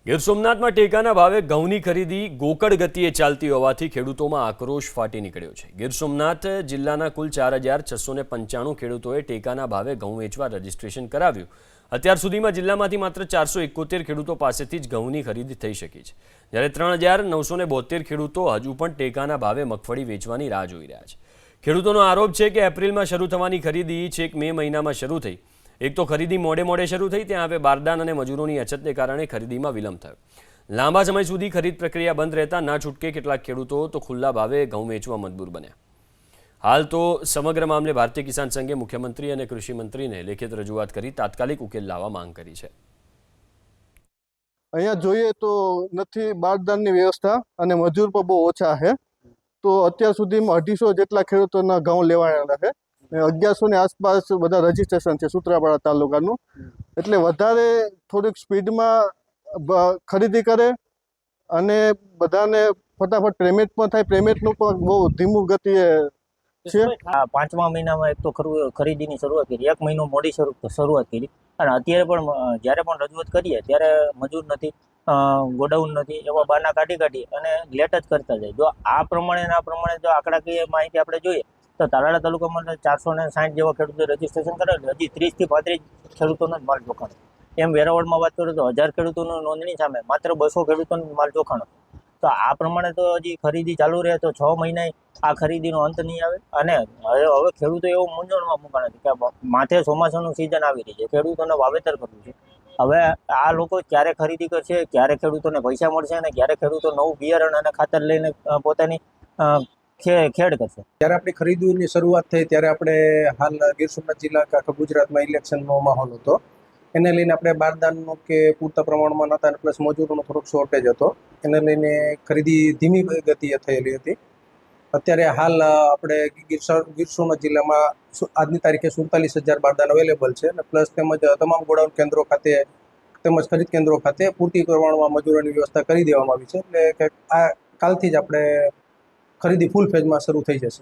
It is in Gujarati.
ગીર સોમનાથમાં ટેકાના ભાવે ઘઉંની ખરીદી ગોકળ ગતિએ ચાલતી હોવાથી ખેડૂતોમાં આક્રોશ ફાટી નીકળ્યો છે। ગીર સોમનાથ જિલ્લાના કુલ 4695 ખેડૂતોએ ટેકાના ભાવે ઘઉં વેચવા રજીસ્ટ્રેશન કરાવ્યું। અત્યાર સુધીમાં જિલ્લામાંથી માત્ર 471 ખેડૂતો પાસેથી જ ઘઉંની ખરીદી થઈ શકી છે, જ્યારે 3972 ખેડૂતો હજુ પણ ટેકાના ભાવે મગફળી વેચવાની રાહ જોઈ રહ્યા છે। ખેડૂતોનો આરોપ છે કે એપ્રિલમાં શરૂ થવાની ખરીદી છેક મે મહિનામાં શરૂ થઈ। एक तो खरीदी मोड़े शुरू थई, त्यां हवे बारदान अने मजूरोनी अछतने कारणे खरीदीमां विलंब थयो। लांबा समय सुधी खरीद प्रक्रिया बंद रहता ना छूटके केटलाक खेडूतो तो खुल्ला भावे घऊं वेचवा मजबूर बन्या। हाल तो समग्र मामले भारतीय किसान संघे मुख्यमंत्री और कृषि मंत्री ने लिखित रजूआत करी तात्कालिक उकेल लावा मांग करी छे। अहींया जोईए तो नथी बारदाननी व्यवस्था अने मजूर पण बहु ओछा है, तो अत्यार सुधीमां 250 जेटला खेडूतोना घऊं लेवायेला है। 1100 ની આસપાસ બધા રજીસ્ટ્રેશન છે સૂત્રાપાડા તાલુકાનું, એટલે વધારે થોડીક સ્પીડમાં ખરીદી કરે અને બધાને ફટાફટ પેમેન્ટ પણ થાય। પેમેન્ટનું પણ બહુ ધીમું ગતિએ છે। પાંચમા મહિનામાં એક તો ખરીદીની શરૂઆત કરી, એક મહિનો મોડી શરૂઆત કરી અને અત્યારે પણ જ્યારે પણ રજૂઆત કરીએ ત્યારે મજૂર નથી, ગોડાઉન નથી, એવા બહાના કાઢી અને લેટ જ કરતા જાય। જો આ પ્રમાણે જો આંકડાકીય માહિતી આપણે જોઈએ તો તાલાળા તાલુકામાં 460 જેવા ખેડૂતો રજીસ્ટ્રેશન કરેલું, હજી 30 થી 35 ખેડૂતોનો જ માલ જોખાણો। એમ વેરાવળમાં વાત કરું તો 1000 ખેડૂતોની નોંધણી સામે માત્ર 200 ખેડૂતોનો માલ જોખાણો। તો આ પ્રમાણે તો હજી ખરીદી ચાલુ રહે તો 6 મહિના આ ખરીદીનો અંત નહીં આવે। અને હવે ખેડૂતો એવું મૂંઝવણમાં મુકાણા છે કે માથે ચોમાસાનું સિઝન આવી રહી છે, ખેડૂતોને વાવેતર કરવું છે। હવે આ લોકો ક્યારે ખરીદી કરશે, ક્યારે ખેડૂતોને પૈસા મળશે અને ક્યારે ખેડૂતો નવું બિયારણ અને ખાતર લઈને પોતાની ખેડ કરશે। જ્યારે આપણી ખરીદીની શરૂઆત થઈ ત્યારે આપણે હાલ ગીર સોમનાથ જિલ્લા આખા ગુજરાતમાં ઇલેક્શનનો માહોલ હતો, એને લઈને આપણે બારદાનનો કે પૂરતા પ્રમાણમાં નહોતા અને પ્લસ મજૂરોનો થોડોક શોર્ટેજ હતો, એને લઈને ખરીદી ધીમી ગતિએ થયેલી હતી। અત્યારે હાલ આપણે ગીર સોમનાથ જિલ્લામાં આજની તારીખે 47,000 બારદાન અવેલેબલ છે અને પ્લસ તેમજ તમામ ગોડાઉન કેન્દ્રો ખાતે તેમજ ખરીદ કેન્દ્રો ખાતે પૂરતી પ્રમાણમાં મજૂરોની વ્યવસ્થા કરી દેવામાં આવી છે, એટલે કે આ કાલથી જ આપણે ખરીદી ફૂલ ફેઝમાં શરૂ થઈ જશે।